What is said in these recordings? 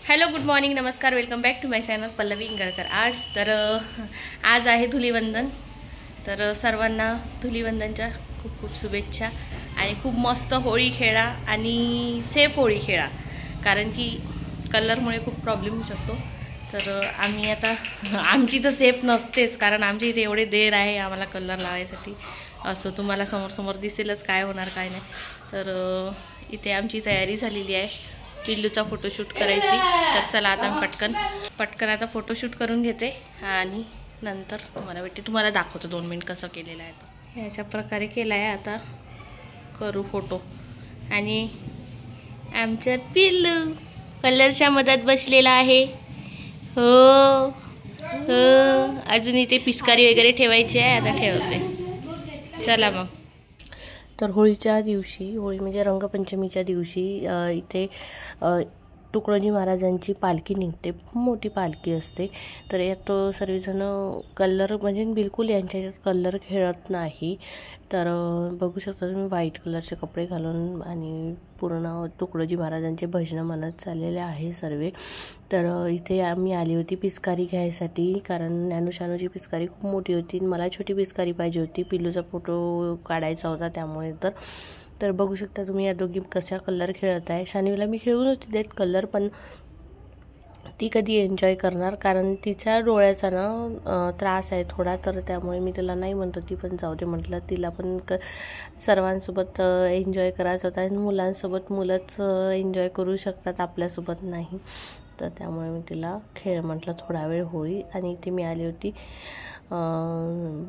Hello good morning नमस्कार welcome back to my channel Pallavi Ingalkar arts. तर आज आहे धुलीवंदन। तर सर्वांना धुलीवंदनच्या खूप खूप शुभेच्छा आणि खूप मस्त होळी खेळा आणि सेफ होळी खेळा, कारण की कलरमुळे खूप प्रॉब्लेम होऊ शकतो। तर आम्ही आता आमची तर सेफ नसतेच, कारण आमच्या इथे एवढे देर आहे आम्हाला कलर लावायसाठी। असं तुम्हाला समोर समोर दिसेलच काय होणार काय नाही। तर इथे आमची तयारी झालेली आहे पिल्लूचा फोटोशूट करायची। तर चला आता मी पटकन आता फोटोशूट करून घेते आणि नंतर तुम्हाला दाखवतो 2 मिनिट कसं केलेलं आहे। तो अशा प्रकारे केला आहे। आता करू फोटो आणि आमचं पिल्लू कलरच्या मधात बसलेला आहे। हो हो, अजून इथे पिचकारी वगैरे ठेवायची आहे, आता ठेवते। चला मग। तर होळीच्या दिवशी, होळी म्हणजे रंगपंचमीच्या दिवशी इथे तुकडोजी महाराजांची पालखी निघते, खूप मोठी पालखी असते। तर यात सर्वजण कलर म्हणजे बिलकुल यांच्या ह्याच्यात कलर खेळत नाही। तर बघू शकता तुम्ही व्हाईट कलरचे कपडे घालून आणि पूर्ण तुकडोजी महाराजांचे भजनं म्हणत चाललेले आहे सर्व। तर इथे आम्ही आली होती पिचकारी घ्यायसाठी, कारण ज्ञानूशानूची पिचकारी खूप मोठी होती, मला छोटी पिचकारी पाहिजे होती, पिल्लूचा फोटो काढायचा होता त्यामुळे। तर बघू शकता तुम्ही या दोघी कशा कलर खेळत आहे। शानीला मी खेळून होती देत कलर, पण ती कधी एन्जॉय करणार, कारण तिच्या डोळ्याचा ना त्रास आहे थोडा, तर त्यामुळे मी तिला नाही म्हणत होती, पण जाऊ दे म्हटलं। तिला पण सर्वांसोबत एन्जॉय करायचं होता आणि मुलांसोबत मुलंच एन्जॉय करू शकतात, आपल्यासोबत नाही। तर त्यामुळे मी तिला खेळ म्हटलं थोडा वेळ होळी। आणि इथे मी आली होती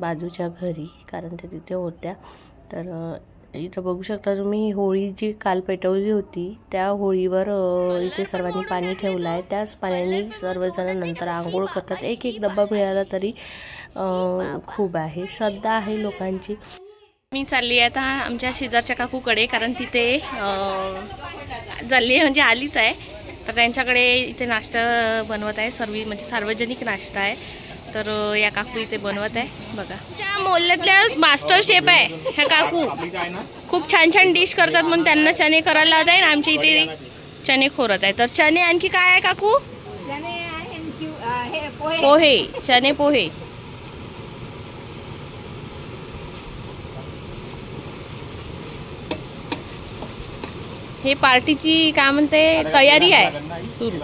बाजूच्या घरी, कारण ते तिथे होत्या। तर इथं बघू शकता तुम्ही होळी जी काल पेटवली होती त्या होळीवर इथे सर्वांनी पाणी ठेवलं आहे। त्याच पाण्याने सर्वजण नंतर आंघोळ करतात। एक डब्बा मिळाला तरी खूप आहे, श्रद्धा आहे लोकांची। मी चालली आहे आता आमच्या शेजारच्या काकूकडे, कारण तिथे चालली म्हणजे आलीच आहे। तर त्यांच्याकडे इथे नाश्ता बनवत आहे, म्हणजे सार्वजनिक नाश्ता आहे। तर या काकू इथे बनवत आहे बघा। त्या मोहल्ल्यातल्या मास्टर शेफ आहे ह्या काकू, खूप छान छान डिश करतात, मग त्यांना चणे करायला लावत आहे। आमच्या इथे चणे खोरत आहे। तर चणे आणखी काय आहे काकू? पोहे, चणे पोहे। हे पार्टीची काय म्हणते तयारी आहे सुरू।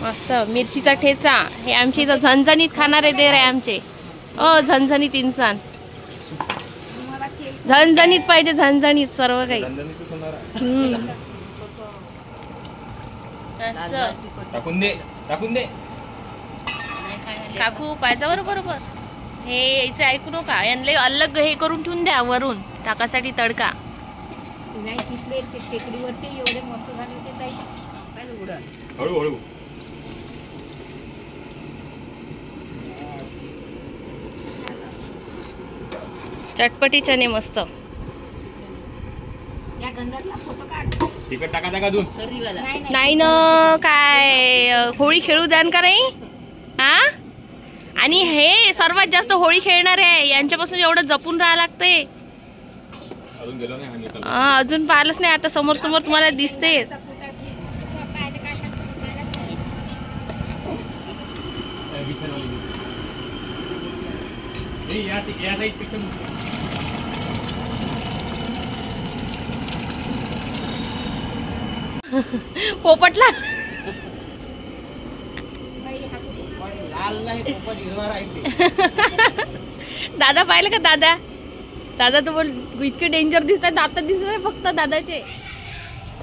मस्त मिरचीचा ठेचा, हे आमची इथं झणझणीत खाणारे देर आहे आमचे। झणझणीत इंसान, झणझणीत पाहिजे, झणझणीत सर्व काही। टाकून दे काकू पाहिजे बरोबर। हे यायचं ऐकू नका, यांना अलग हे करून ठेवून द्या वरून टाकासाठी तडका। हळूहळू चटपटी चणे मस्त। नाही ना काय होळी खेळू द्यान का नाही? हा, आणि हे सर्वात जास्त होळी खेळणार आहे, यांच्यापासून एवढं जपून राहावं लागतंय। अजून पाहिलंच नाही, आता समोर समोर तुम्हाला दिसतेच। पोपटला दादा पाहिलं का? दादा तो बोल इतके डेंजर दिसत आहे, दात दिसत आहे फक्त दादाचे।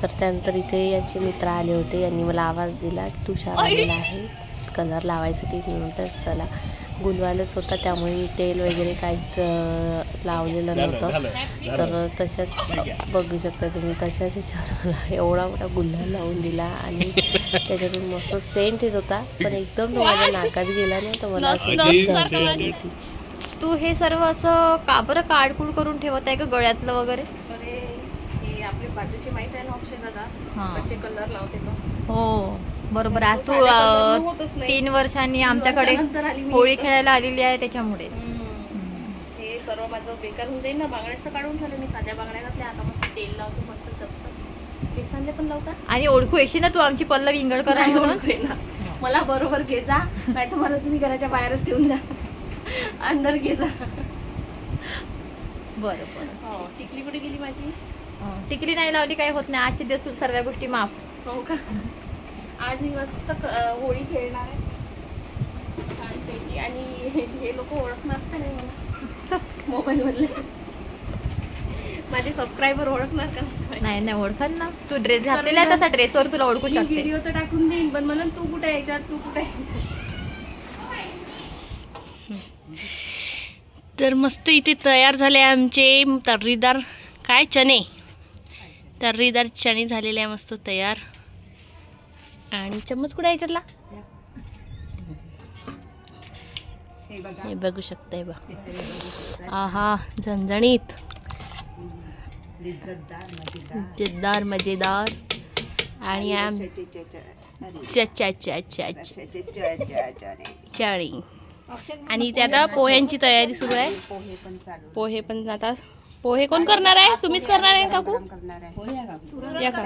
तर त्यानंतर इथे यांचे मित्र आले होते, यांनी मला आवाज दिला की तुषार आलेला आहे कलर लावायसाठी। नंतर चला गुलवालच होता, त्यामुळे मी तेल वगैरे काहीच लावलेलं नव्हतं। तर तशाच बघू शकता तुम्ही, तशाच मला एवढा मोठा गुलाल लावून दिला आणि त्याच्यातून मस्त सेंट येत होता, पण एकदम तो माझ्या नाकात गेला नाही, तर मला तू हे सर्व असं का बरं काढकूड करून ठेवत आहे का गळ्यातलं वगैरे? हे आपले बाजूचे माहित आहे ना अक्षय दादा कसे कलर लावते तो। हो बरोबर। आज तू 3 वर्षांनी आमच्याकडे होळी खेळायला आलेली आहे, त्याच्यामुळे सर्व माझं बेकार होऊन जाईल ना. बांगड्याचं काढून ठेवलं मी, साध्या बांगड्या घातल्या. आता मस्त तेल लावतो, मस्त चपचप. केसांना पण लावता आणि ओळखू येशी ना तू आमची पल्लवी इंगळकर आहे म्हणून. ओळखू ना मला बरोबर घे जा, नाही तर मला तुम्ही घराच्या बाहेरच ठेवून द्या, अंदर घे जा. बरं बरं. हो. टिकली कुठे गेली माझी? टिकली नाही लावली काही होत नाही. आजचे दिवस सर्व गोष्टी माफ. हो का? आज मी मस्त होळी खेळणार आहे छानपैकी. आणि हे लोक ओळखणार का नाही मला मोबाईल मधले? माझे सबस्क्रायबर ओळखणार का नाही? नाही ओळखल ना. तू ड्रेस घातलेला आहे तसा ड्रेसवर तुला ओळखू शकते. व्हिडिओ तर टाकून देईन, पण म्हणून तू कुठे यायच्यात, तू कुठे यायच्यात. तर मस्त इथे तयार झाले आमचे तर्रीदार काय चणे, तर्रीदार चणे झालेले आहे मस्त तयार. आणि चम्मच कुठे यायच्यातला हे बघू शकताय बा. आहा झणझणीत, मजेदार मजेदार. आणि चणी. आणि ते आता पोह्यांची तयारी सुरू आहे. पोहे पण आता पोहे कोण करणार आहे? तुम्हीच करणार आहे काकू? या का?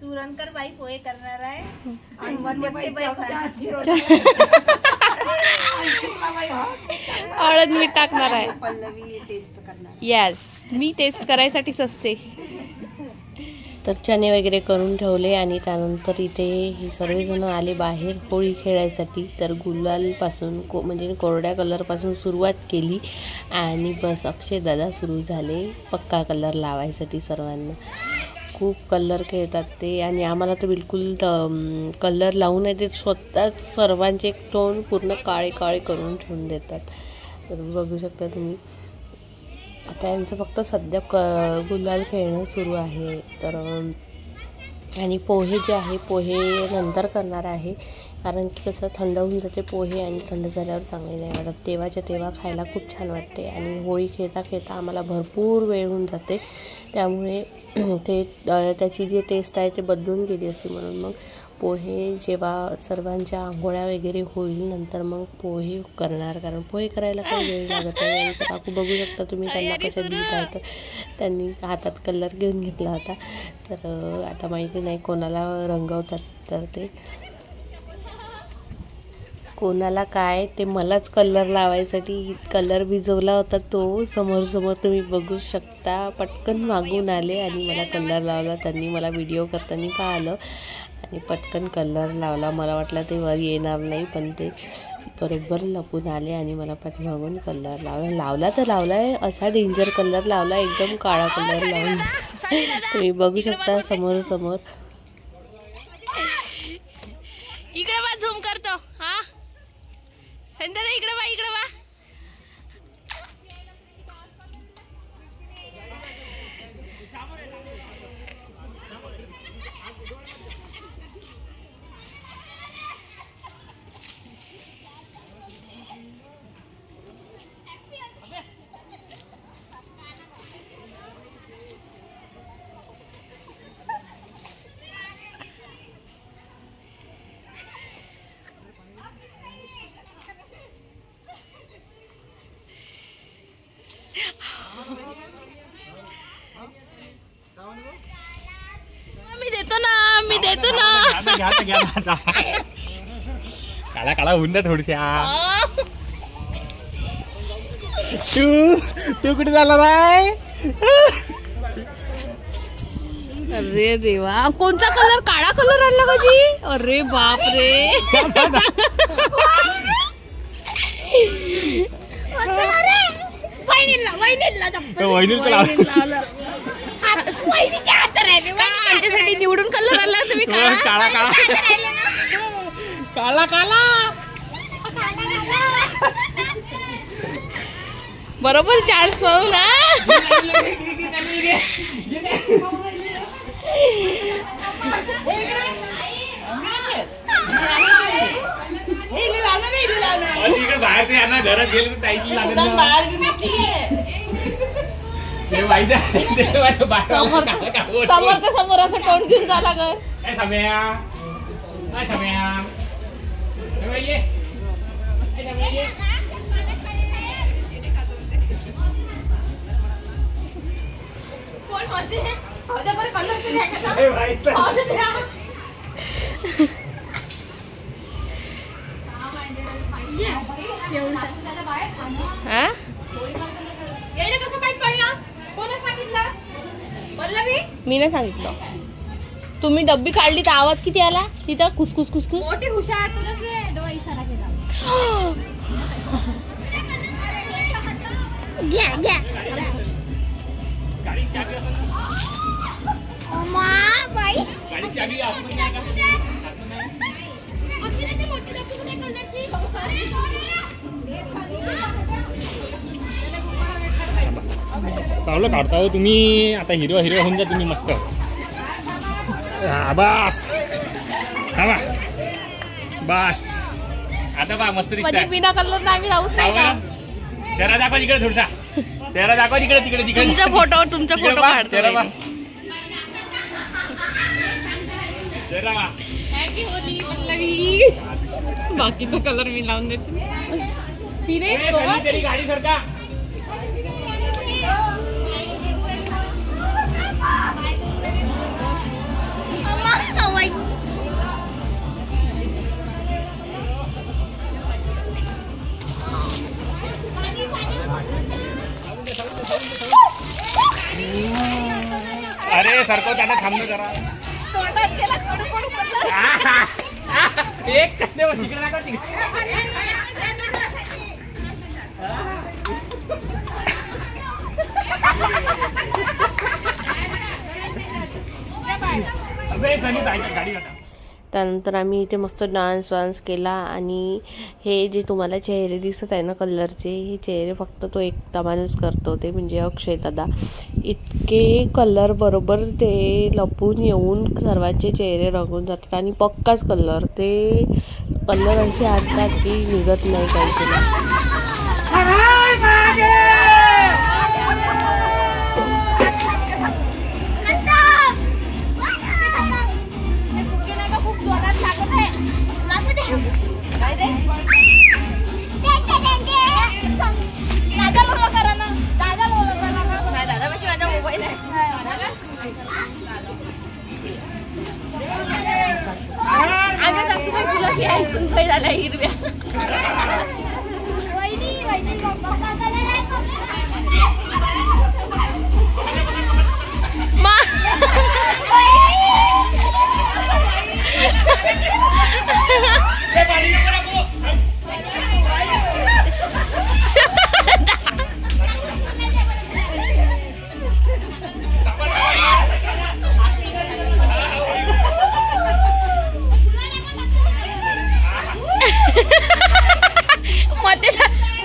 तुरणकर बाई पोहे करणार आहे. हळद मीठ टाकणार आहे. येस, मी टेस्ट करायसाठीच असते. तर चणे वगैरे करून ठेवले आणि त्यानंतर इथे हे सर्वजण आले बाहेर होळी खेळायसाठी. तर गुलालपासून म्हणजे कोरड्या कलरपासून सुरुवात केली आणि बस अक्षय दादा सुरू झाले पक्का कलर लावायसाठी. सर्वांना खूप कलर खेळतात ते आणि आम्हाला तर बिलकुल कलर लावून नाही ते स्वतःच सर्वांचे तोंड पूर्ण काळे काळे करून ठेवून देतात. तर बघू शकता तुम्ही. आता यांचं फक्त सध्या गुलाल खेळणं सुरू आहे. तर आणि पोहे जे आहे पोहे नंतर करणार आहे, कारण की कसं थंड होऊन जाते पोहे आणि थंड झाल्यावर चांगले नाही वाटत. तेव्हाच्या तेव्हा खायला खूप छान वाटते आणि होळी खेळता खेळता आम्हाला भरपूर वेळ होऊन जाते, त्यामुळे ते त्याची जी टेस्ट आहे ते बदलून गेली असते. म्हणून मग पोहे जेव्हा सर्वांच्या आंघोळ्या वगैरे होईल नंतर मग पोहे करणार, कारण पोहे करायला काही वेळ लागत नाही. आणि तर काकू बघू शकता तुम्ही त्यांना कसं दिलं आहे. तर त्यांनी हातात कलर घेऊन घेतला होता. तर आता माहिती नाही कोणाला रंगवतात, तर ते कोणाला काय ते मलाच कलर लावायसाठी कलर भिजवला होता तो समोर तुम्ही बघू शकता. पटकन मागून आले आणि मला कलर लावला. त्यांनी मला व्हिडिओ करताना पाहिलं आणि पटकन कलर लावला. मला वाटलं ते वर येणार नाही, पण ते बरोबर लपून आले आणि मला पाठीमागून कलर लावला तर लावला आहे. असा डेंजर कलर लावला, एकदम काळा कलर लावून तुम्ही बघू शकता समोर. इकडे बा झूम करतो. हा संध्या इकडे बा, इकडे बा. मी देतो ना. काळा काळा होऊन द्या थोडीशा. तू कुठे झाला बाय? अरे देवा, कोणचा कलर? काळा कलर आणला का जी? अरे बाप रे. आमच्यासाठी निवडून कलर आणला तुम्ही? काळा काळा काळा काळा बरोबर चान्स पाहू ना. बाहेर ते यांना घरात गेले तर टाईटली लागेल. समोर असं तोंड घेऊन जा लागल. हा? मी नाही सांगितलं. तुम्ही डब्बी काढली तर आवाज किती आला तिथं? कुसकुस कुसकुस. मोठी हुशार तुला इशारा केला. घ्या घ्या. पावलं काढता हो तुम्ही. आता हिरवा हिरवा होऊन जा तुम्ही मस्त. बस बस आता बा मस्त दिसतंय. बिना कलर नाही आम्ही राहूच नाही का? चेहरा दाखवा तिकडे थोडसा. चेहरा दाखवा तिकडे तिकडे तिकडे. तुमचा फोटो काढतो. चेहरा बा. Happy Holy Pallavi. बाकीचा कलर मी लावून देते. तिने तरी गाडी सरका. अरे सरको त्याला थांबलं जरा. एक कसले तिकडे नका तिकडे. त्यानंतर आम्ही इथे मस्त डान्स वान्स केला. आणि हे जे तुम्हाला चेहरे दिसत आहे ना कलरचे, हे चेहरे फक्त तो एकटा माणूस करतो, ते म्हणजे अक्षय दादा. इतके कलर बरोबर ते लपून येऊन सर्वांचे चेहरे रंगून जातात. आणि पक्काच कलर, ते कलर असे आणतात की निघत नाही काहीतरी. सुनबाई झाल्या हिरव्या.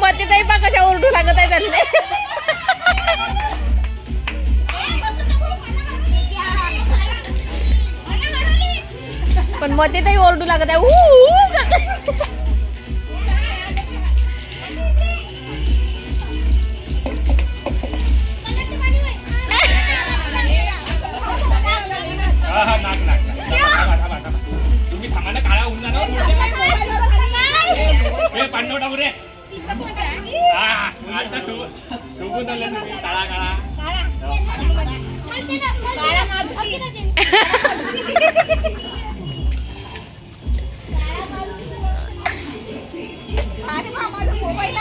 मते ताई पा कशा ओरडू लागत आहे त्यांना. पण मते ताई ओरडू लागत आहे. तुम्ही थांबा ना, काळा होऊन जाणार. पांडवटा रे. आता शोभून आले तुम्ही. काळा काळा मोबाईल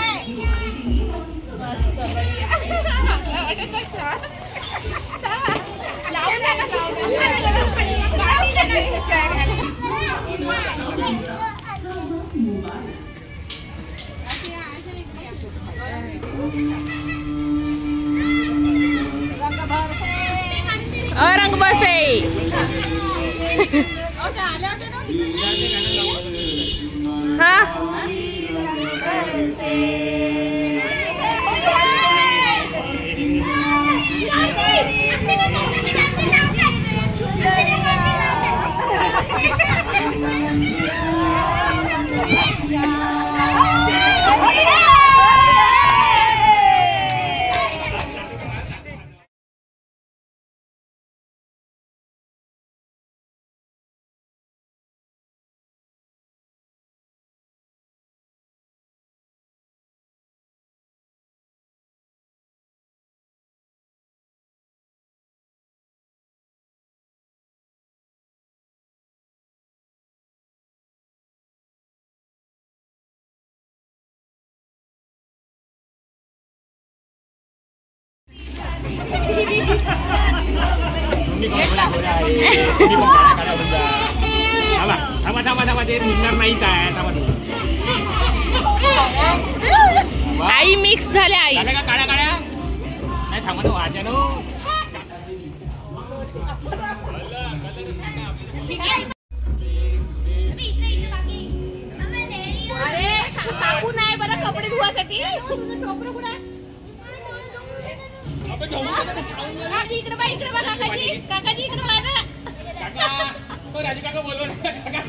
रंग बसे. तुम्ही कोण बोला बोला आहे तुम्ही पण काळा काळा होऊन जा. थांबा थांबा थांबा थांबा ते निघणार नाही काय थांबा तुम्ही. आई मिक्स झाल्या आई. झालं का काळ्या काळ्या नाही थांबा ना वाजनो. अरे काकू नाही बरं कपडे धुवासाठी. इकडे बा काकाजी काकाजी इकडे बा ना. काका राजू काका बोलव ना काका.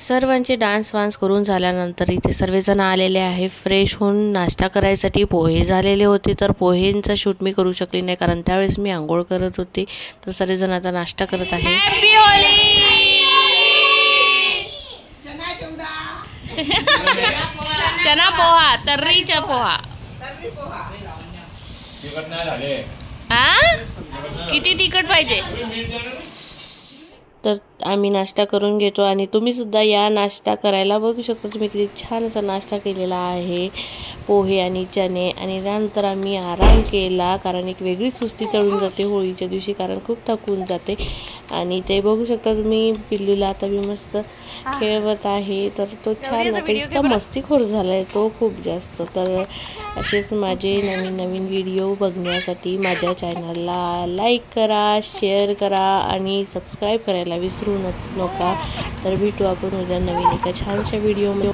सर्वांचे डान्स वान्स करून झाल्यानंतर इथे सर्वजण आलेले आहे फ्रेश होऊन नाश्ता करायसाठी. पोहे झालेले होते तर पोहेंचा शूट मी करू शकली नाही कारण त्यावेळेस मी आंघोळ करत होते. तर सर्वजण आता नाश्ता करत आहे. हॅपी होली. चना पोहा तर्रीचा पोहा. किती तिखट पाहिजे. तर आम्ही नाश्ता करून घेतो आणि तुम्ही सुद्धा या नाश्ता करायला. बघू शकता तुम्ही किती छान असा नाश्ता केलेला आहे पोहे आणि चणे. आणि त्यानंतर आम्ही आराम केला कारण एक वेगळी सुस्ती चढून जाते होळीच्या दिवशी कारण खूप थकून जाते. आणि ते बघू शकता तुम्ही पिल्लूला आता मी मस्त खेळवत आहे. तर तो छान आता इतका मस्तीखोर झाला आहे तो खूप जास्त. तर असेच माझे नवीन नवीन व्हिडिओ बघण्यासाठी माझ्या चॅनलला लाईक करा, शेअर करा आणि सबस्क्राईब करायला विसरू नका. तर भेटू आपण उद्या नवीन एका छानशा व्हिडिओमध्ये.